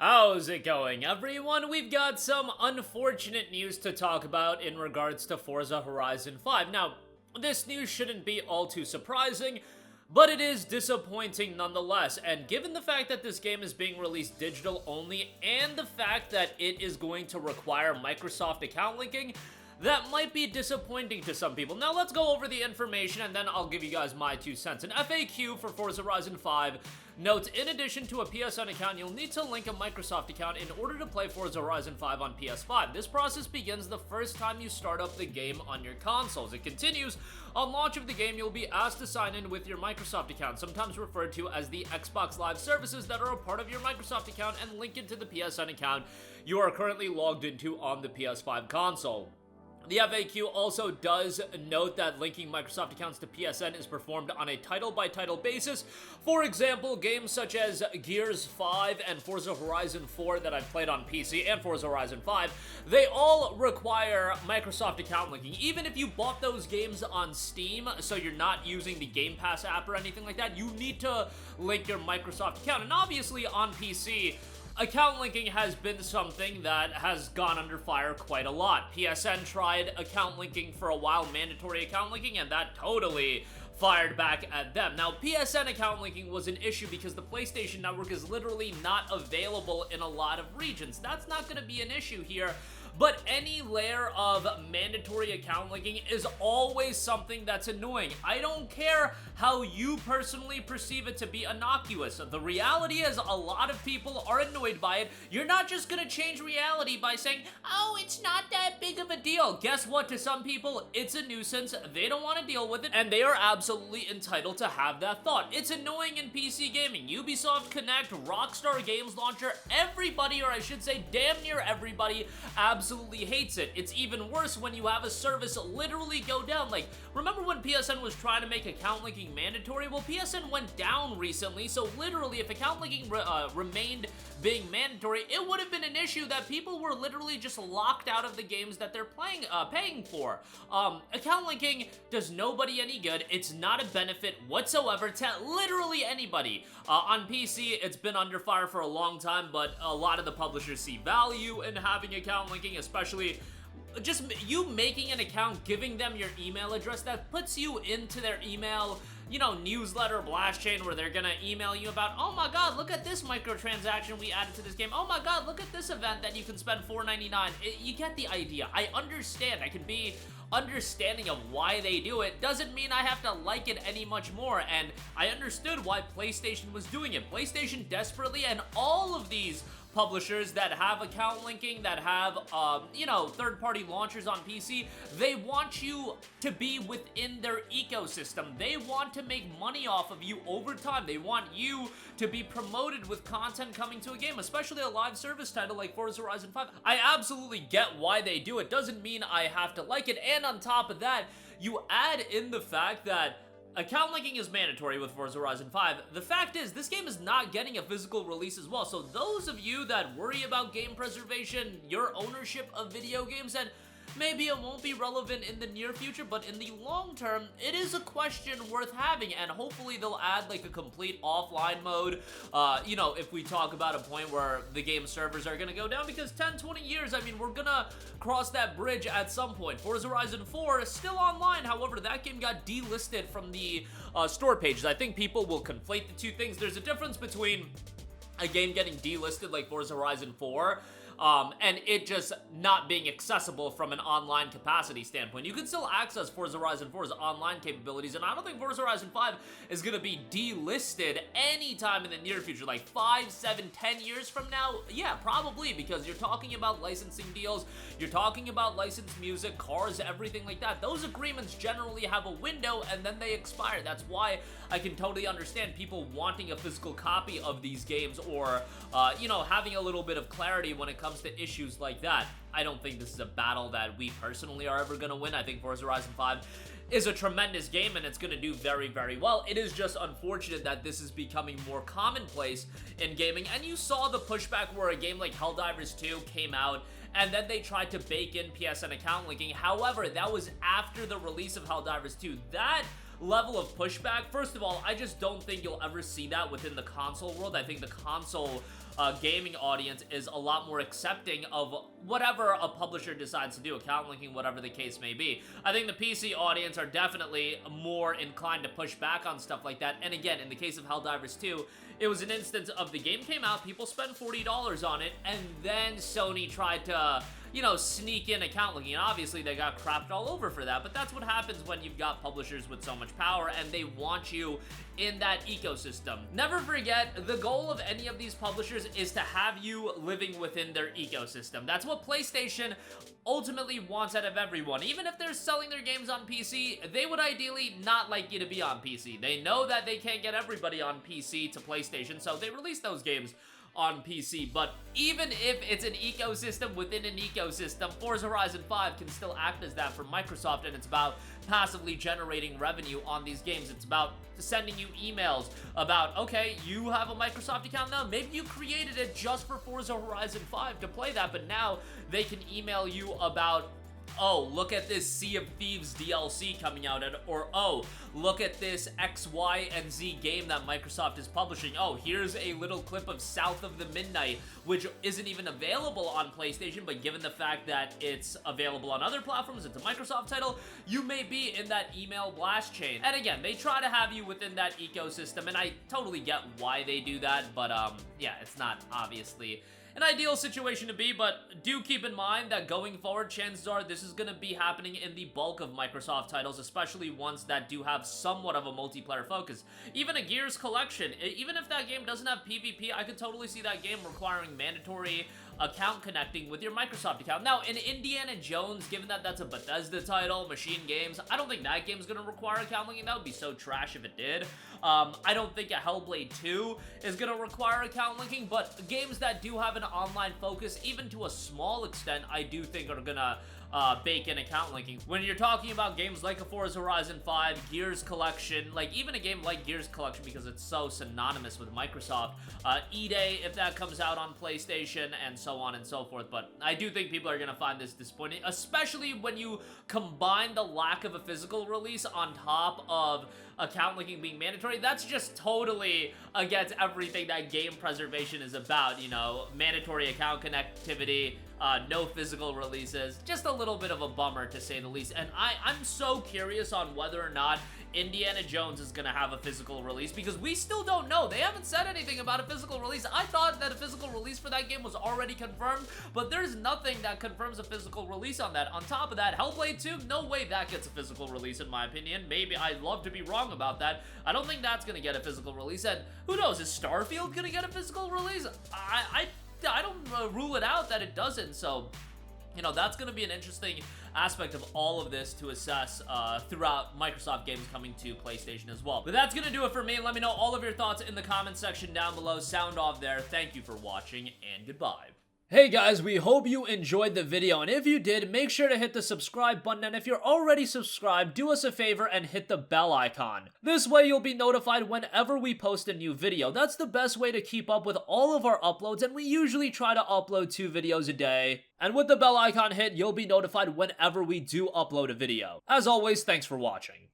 How's it going, everyone? We've got some unfortunate news to talk about in regards to Forza Horizon 5. Now, this news shouldn't be all too surprising, but it is disappointing nonetheless, and given the fact that this game is being released digital only, and the fact that it is going to require Microsoft account linking, that might be disappointing to some people. Now, let's go over the information, and then I'll give you guys my 2 cents. An FAQ for Forza Horizon 5 notes, in addition to a PSN account, you'll need to link a Microsoft account in order to play Forza Horizon 5 on PS5. This process begins the first time you start up the game on your consoles. It continues, on launch of the game, you'll be asked to sign in with your Microsoft account, sometimes referred to as the Xbox Live services that are a part of your Microsoft account, and link it to the PSN account you are currently logged into on the PS5 console. The FAQ also does note that linking Microsoft accounts to PSN is performed on a title-by-title basis. For example, games such as Gears 5 and Forza Horizon 4 that I've played on PC and Forza Horizon 5, they all require Microsoft account linking. Even if you bought those games on Steam, so you're not using the Game Pass app or anything like that, you need to link your Microsoft account. And obviously on PC, account linking has been something that has gone under fire quite a lot. PSN tried account linking for a while, mandatory account linking, and that totally fired back at them. Now, PSN account linking was an issue because the PlayStation Network is literally not available in a lot of regions. That's not going to be an issue here. But any layer of mandatory account linking is always something that's annoying. I don't care how you personally perceive it to be innocuous. The reality is a lot of people are annoyed by it. You're not just gonna change reality by saying, oh, it's not that big of a deal. Guess what? To some people, it's a nuisance. They don't want to deal with it, and they are absolutely entitled to have that thought. It's annoying in PC gaming. Ubisoft Connect, Rockstar Games Launcher, everybody, or I should say damn near everybody, absolutely hates it. It's even worse when you have a service literally go down. Like, remember when PSN was trying to make account linking mandatory? Well, PSN went down recently, so literally if account linking remained being mandatory, it would have been an issue that people were literally just locked out of the games that they're paying for. Account linking does nobody any good. It's not a benefit whatsoever to literally anybody. On PC, it's been under fire for a long time, but a lot of the publishers see value in having account linking, especially just you making an account, giving them your email address, that puts you into their email, newsletter, blast chain, where they're gonna email you about, oh my god, look at this microtransaction we added to this game. Oh my god, look at this event that you can spend $4.99. You get the idea. I understand. I can be understanding of why they do it. Doesn't mean I have to like it any much more, and I understood why PlayStation was doing it. PlayStation desperately, and all of these publishers that have account linking, that have, third-party launchers on PC, they want you to be within their ecosystem. They want to make money off of you over time. They want you to be promoted with content coming to a game, especially a live service title like Forza Horizon 5. I absolutely get why they do it. Doesn't mean I have to like it, and on top of that, you add in the fact that account linking is mandatory with Forza Horizon 5. The fact is, this game is not getting a physical release as well, so those of you that worry about game preservation, your ownership of video games, and maybe it won't be relevant in the near future, but in the long term, it is a question worth having, and hopefully they'll add like a complete offline mode, if we talk about a point where the game servers are gonna go down, because 10, 20 years, I mean, we're gonna cross that bridge at some point. Forza Horizon 4 is still online, however, that game got delisted from the store pages. I think people will conflate the two things. There's a difference between a game getting delisted like Forza Horizon 4, and it just not being accessible from an online capacity standpoint. You can still access Forza Horizon 4's online capabilities, and I don't think Forza Horizon 5 is going to be delisted anytime in the near future, like 5, 7, 10 years from now. Yeah, probably, because you're talking about licensing deals, you're talking about licensed music, cars, everything like that. Those agreements generally have a window, and then they expire. That's why I can totally understand people wanting a physical copy of these games, or, having a little bit of clarity when it comes to issues like that. I don't think this is a battle that we personally are ever going to win. I think Forza Horizon 5 is a tremendous game, and it's going to do very, very well. It is just unfortunate that this is becoming more commonplace in gaming, and you saw the pushback where a game like Helldivers 2 came out, and then they tried to bake in PSN account linking. However, that was after the release of Helldivers 2. That level of pushback, first of all, I just don't think you'll ever see that within the console world. I think the console gaming audience is a lot more accepting of whatever a publisher decides to do, account linking, whatever the case may be. I think the PC audience are definitely more inclined to push back on stuff like that. And again, in the case of Helldivers 2, it was an instance of the game came out, people spent $40 on it, and then Sony tried to, you know, sneak in account linking, and obviously they got crapped all over for that, but that's what happens when you've got publishers with so much power, and they want you in that ecosystem. Never forget, the goal of any of these publishers is to have you living within their ecosystem. That's what PlayStation ultimately wants out of everyone. Even if they're selling their games on PC, they would ideally not like you to be on PC. They know that they can't get everybody on PC to PlayStation, so they release those games on PC. But even if it's an ecosystem within an ecosystem, Forza Horizon 5 can still act as that for Microsoft, and it's about passively generating revenue on these games. It's about sending you emails about, okay, you have a Microsoft account now, maybe you created it just for Forza Horizon 5 to play that, but now they can email you about, oh, look at this Sea of Thieves DLC coming out, or oh, look at this X, Y, and Z game that Microsoft is publishing. Oh, here's a little clip of South of the Midnight, which isn't even available on PlayStation, but given the fact that it's available on other platforms, it's a Microsoft title, you may be in that email blast chain. And again, they try to have you within that ecosystem, and I totally get why they do that, but yeah, it's not obviously an ideal situation to be, but do keep in mind that going forward, chances are this is going to be happening in the bulk of Microsoft titles, especially ones that do have somewhat of a multiplayer focus. Even a Gears collection, even if that game doesn't have PvP, I could totally see that game requiring mandatory account connecting with your Microsoft account. Now, in Indiana Jones, given that that's a Bethesda title, Machine Games, I don't think that game's gonna require account linking. That would be so trash if it did. I don't think a Hellblade 2 is gonna require account linking, but games that do have an online focus, even to a small extent, I do think are gonna bake in account linking. When you're talking about games like a Forza Horizon 5, Gears Collection, like even a game like Gears Collection because it's so synonymous with Microsoft, E-Day if that comes out on PlayStation, and so on and so forth. But I do think people are going to find this disappointing, especially when you combine the lack of a physical release on top of account linking being mandatory. That's just totally against everything that game preservation is about, you know, mandatory account connectivity, no physical releases, just a little bit of a bummer to say the least. And I'm so curious on whether or not Indiana Jones is gonna have a physical release, because we still don't know. They haven't said anything about a physical release. I thought that a physical release for that game was already confirmed, but there's nothing that confirms a physical release on that. On top of that, Hellblade 2, no way that gets a physical release in my opinion. Maybe, I'd love to be wrong about that. I don't think that's gonna get a physical release, and who knows, is Starfield gonna get a physical release? I don't rule it out that it doesn't, so you know, that's going to be an interesting aspect of all of this to assess throughout Microsoft games coming to PlayStation as well. But that's going to do it for me. Let me know all of your thoughts in the comment section down below. Sound off there. Thank you for watching, and goodbye. Hey guys, we hope you enjoyed the video, and if you did, make sure to hit the subscribe button, and if you're already subscribed, do us a favor and hit the bell icon. This way you'll be notified whenever we post a new video. That's the best way to keep up with all of our uploads, and we usually try to upload 2 videos a day. And with the bell icon hit, you'll be notified whenever we do upload a video. As always, thanks for watching.